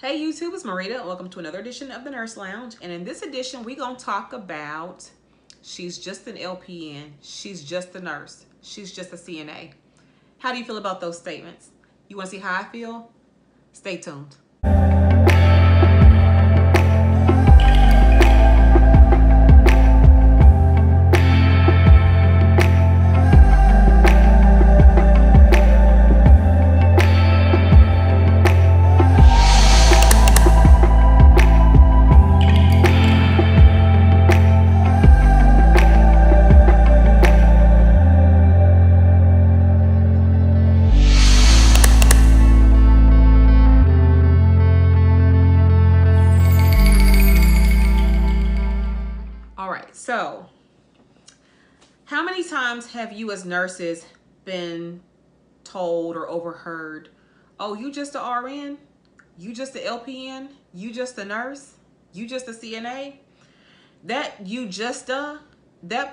Hey YouTube, it's Marita. Welcome to another edition of the Nurse Lounge. And in this edition, we're going to talk about she's just an LPN, she's just a nurse, she's just a CNA. How do you feel about those statements? You want to see how I feel? Stay tuned. All right, so how many times have you as nurses been told or overheard, oh, you just a RN? You just a LPN? You just a nurse? You just a CNA? That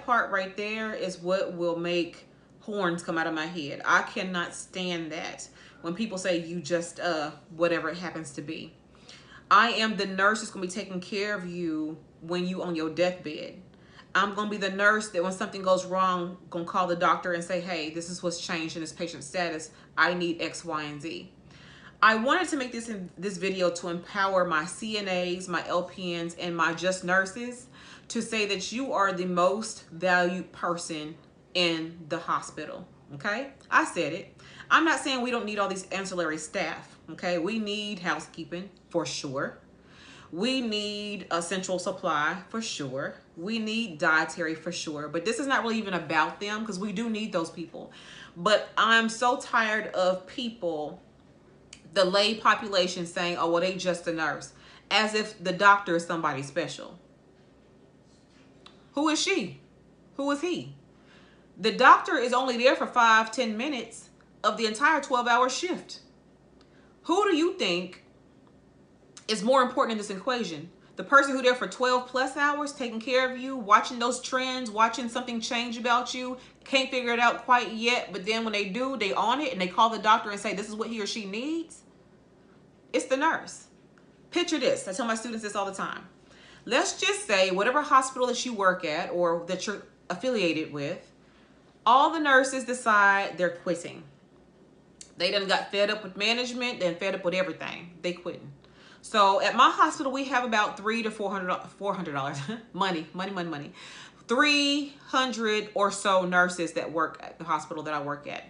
part right there is what will make horns come out of my head. I cannot stand that when people say you just whatever it happens to be. I am the nurse that's gonna be taking care of you when you on your deathbed. I'm gonna be the nurse that when something goes wrong, gonna call the doctor and say, hey, this is what's changed in this patient's status. I need X, Y, and Z. I wanted to make this video to empower my CNAs, my LPNs, and my just nurses to say that you are the most valued person in the hospital. Okay, I said it. I'm not saying we don't need all these ancillary staff. Okay, we need housekeeping for sure. We need a central supply for sure. We need dietary for sure. But this is not really even about them because we do need those people. But I'm so tired of people, the lay population, saying, oh, well, they just a nurse, as if the doctor is somebody special. Who is she? Who is he? The doctor is only there for 5-10 minutes of the entire 12-hour shift. Who do you think is more important in this equation? The person who there for 12 plus hours taking care of you, watching those trends, watching something change about you, can't figure it out quite yet, but then when they do, they on it and they call the doctor and say this is what he or she needs? It's the nurse. Picture this. I tell my students this all the time. Let's just say whatever hospital that you work at or that you're affiliated with, all the nurses decide they're quitting. They done got fed up with management, then fed up with everything. They quitting. So at my hospital, we have about $300 to $400 money. 300 or so nurses that work at the hospital that I work at.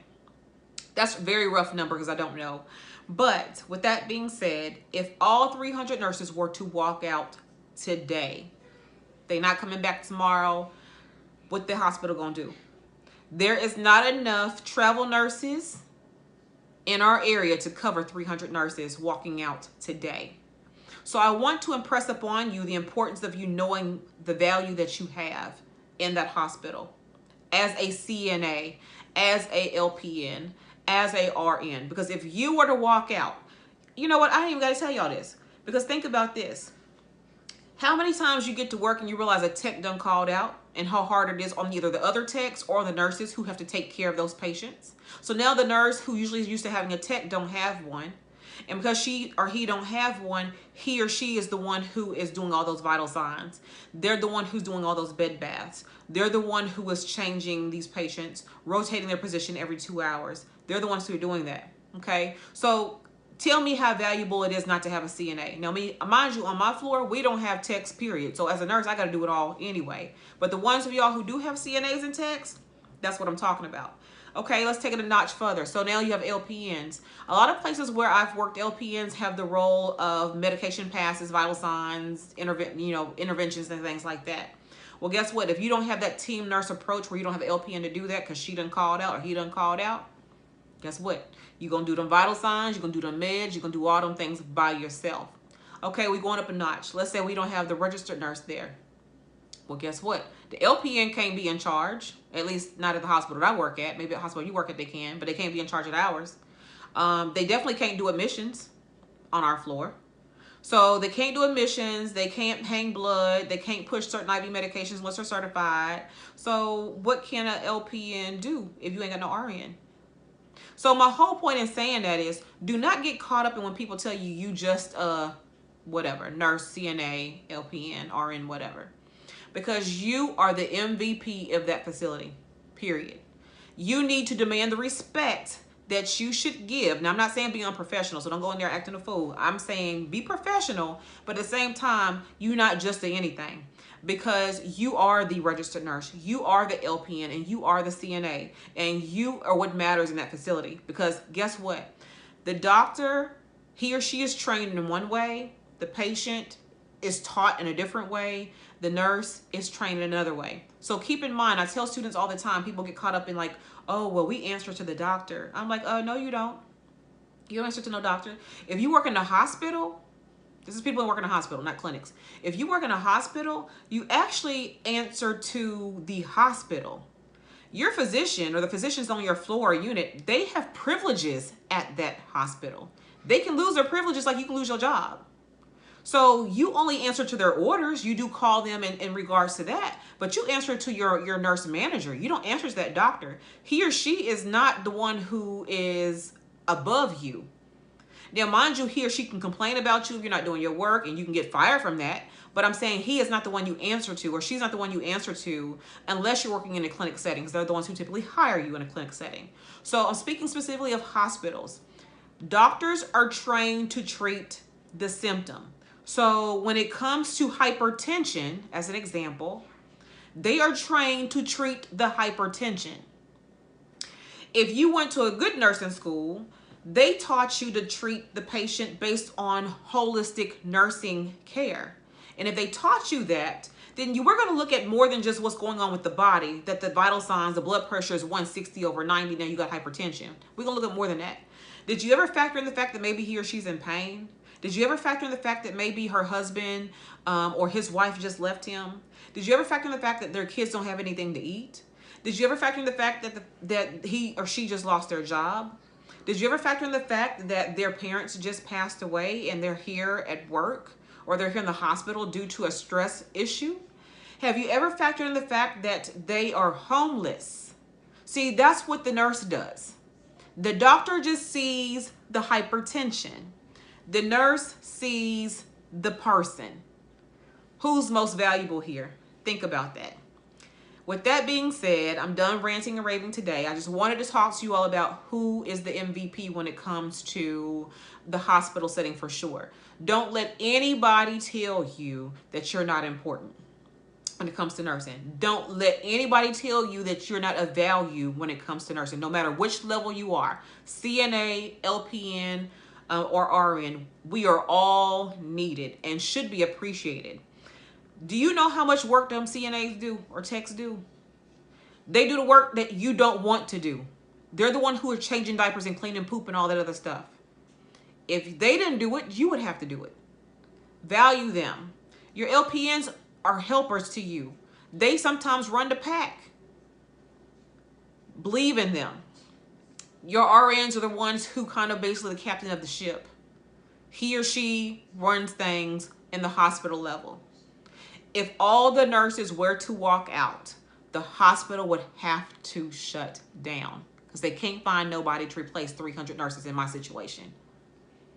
That's a very rough number because I don't know. But with that being said, if all 300 nurses were to walk out today, they're not coming back tomorrow, what the hospital gonna do? There is not enough travel nurses in our area to cover 300 nurses walking out today. So I want to impress upon you the importance of you knowing the value that you have in that hospital as a CNA, as a LPN, as a RN. Because if you were to walk out, you know what? I ain't even got to tell y'all this. Because think about this. How many times you get to work and you realize a tech done called out and how hard it is on either the other techs or the nurses who have to take care of those patients? So now the nurse who usually is used to having a tech don't have one. And because she or he don't have one, he or she is the one who is doing all those vital signs. They're the one who's doing all those bed baths. They're the one who is changing these patients, rotating their position every 2 hours. They're the ones who are doing that, okay? So tell me how valuable it is not to have a CNA. Now, mind you, on my floor, we don't have techs, period. So as a nurse, I got to do it all anyway. But the ones of y'all who do have CNAs and techs, that's what I'm talking about. Okay, let's take it a notch further. So now you have LPNs. A lot of places where I've worked, LPNs have the role of medication passes, vital signs, interventions and things like that. Well, guess what? If you don't have that team nurse approach where you don't have an LPN to do that because she done called out or he done called out, guess what? You're going to do them vital signs, you're going to do them meds, you're going to do all them things by yourself. Okay, we're going up a notch. Let's say we don't have the registered nurse there. Well, guess what? The LPN can't be in charge, at least not at the hospital that I work at. Maybe at the hospital you work at they can, but they can't be in charge of ours. They definitely can't do admissions on our floor. So they can't do admissions, they can't hang blood, they can't push certain IV medications unless they're certified. So what can an LPN do if you ain't got no RN? So my whole point in saying that is, do not get caught up in when people tell you you just whatever, nurse, CNA, LPN, RN, whatever. Because you are the MVP of that facility, period. You need to demand the respect that you should give. Now, I'm not saying be unprofessional, so don't go in there acting a fool. I'm saying be professional, but at the same time, you're not just a anything, because you are the registered nurse, you are the LPN, and you are the CNA, and you are what matters in that facility. Because guess what? The doctor, he or she is trained in one way, the patient is taught in a different way, the nurse is trained in another way. So keep in mind, I tell students all the time, people get caught up in like, oh, well, we answer to the doctor. I'm like, oh, no, you don't. You don't answer to no doctor. If you work in a hospital, this is people who work in a hospital, not clinics. If you work in a hospital, you actually answer to the hospital. Your physician or the physicians on your floor or unit, they have privileges at that hospital. They can lose their privileges like you can lose your job. So you only answer to their orders. You do call them in regards to that, but you answer to your nurse manager. You don't answer to that doctor. He or she is not the one who is above you. Now, mind you, he or she can complain about you if you're not doing your work, and you can get fired from that. But I'm saying he is not the one you answer to, or she's not the one you answer to, unless you're working in a clinic setting, because they're the ones who typically hire you in a clinic setting. So I'm speaking specifically of hospitals. Doctors are trained to treat the symptom. So when it comes to hypertension, as an example, they are trained to treat the hypertension. If you went to a good nursing school, they taught you to treat the patient based on holistic nursing care. And if they taught you that, then you were going to look at more than just what's going on with the body, that the vital signs, the blood pressure is 160/90, now you got hypertension. We're going to look at more than that. Did you ever factor in the fact that maybe he or she's in pain? Did you ever factor in the fact that maybe her husband or his wife just left him? Did you ever factor in the fact that their kids don't have anything to eat? Did you ever factor in the fact that he or she just lost their job? Did you ever factor in the fact that their parents just passed away and they're here at work, or they're here in the hospital due to a stress issue? Have you ever factored in the fact that they are homeless? See, that's what the nurse does. The doctor just sees the hypertension. The nurse sees the person. Who's most valuable here? Think about that. With that being said, I'm done ranting and raving today. I just wanted to talk to you all about who is the MVP when it comes to the hospital setting for sure. Don't let anybody tell you that you're not important when it comes to nursing. Don't let anybody tell you that you're not of value when it comes to nursing, no matter which level you are, CNA, LPN, or RN. We are all needed and should be appreciated. Do you know how much work them CNAs do or techs do? They do the work that you don't want to do. They're the one who are changing diapers and cleaning poop and all that other stuff. If they didn't do it, you would have to do it. Value them. Your LPNs are helpers to you. They sometimes run the pack. Believe in them. Your RNs are the ones who kind of basically the captain of the ship. He or she runs things in the hospital level. If all the nurses were to walk out, the hospital would have to shut down, because they can't find nobody to replace 300 nurses in my situation.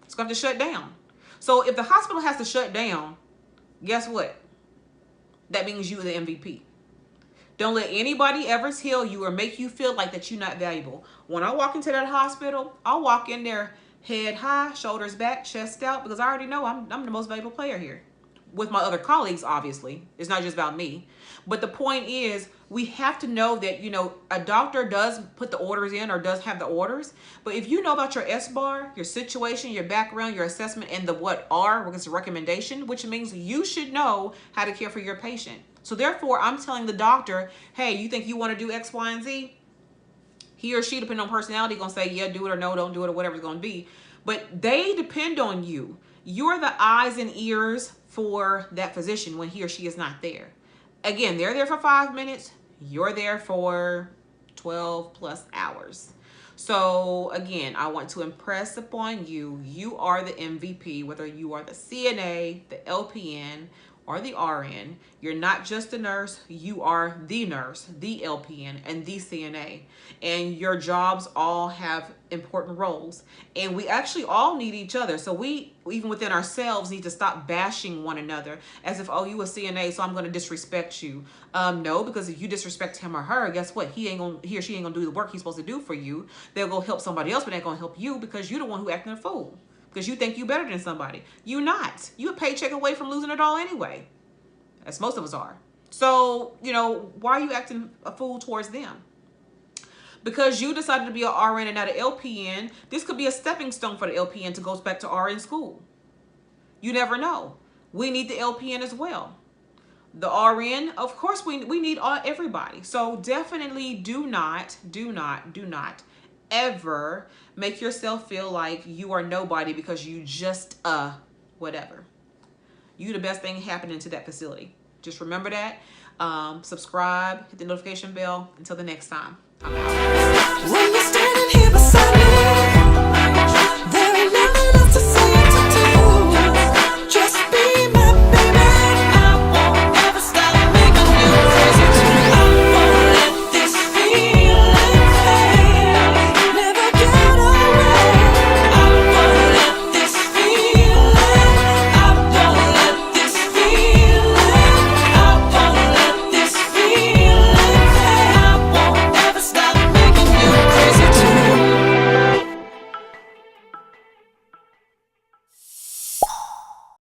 It's going to have to shut down. So if the hospital has to shut down, guess what? That means you're the MVP. Don't let anybody ever tell you or make you feel like that you're not valuable. When I walk into that hospital, I'll walk in there head high, shoulders back, chest out, because I already know I'm the most valuable player here. With my other colleagues, obviously. It's not just about me. But the point is, we have to know that, you know, a doctor does put the orders in or does have the orders. But if you know about your SBAR, your situation, your background, your assessment, and the what are, which is a recommendation, which means you should know how to care for your patient. So therefore, I'm telling the doctor, hey, you think you want to do X, Y, and Z? He or she, depending on personality, going to say, yeah, do it, or no, don't do it, or whatever it's going to be. But they depend on you. You're the eyes and ears for that physician when he or she is not there. Again, they're there for 5 minutes. You're there for 12 plus hours. So again, I want to impress upon you, you are the MVP, whether you are the CNA, the LPN, or the RN. You're not just a nurse, you are the nurse, the LPN, and the CNA. And your jobs all have important roles. And we actually all need each other. So we, even within ourselves, need to stop bashing one another as if, oh, you a CNA, so I'm going to disrespect you. No, because if you disrespect him or her, guess what? He or she ain't gonna do the work he's supposed to do for you. They'll go help somebody else, but they're gonna help you because you're the one who acting a fool. Because you think you better than somebody. You not. You a paycheck away from losing it all anyway. As most of us are. So, you know, why are you acting a fool towards them? Because you decided to be an RN and not an LPN, this could be a stepping stone for the LPN to go back to RN school. You never know. We need the LPN as well. The RN, of course, we need everybody. So definitely do not ever make yourself feel like you are nobody because you just whatever. You the best thing happening to that facility. Just remember that. Subscribe, hit the notification bell. Until the next time, I'm out.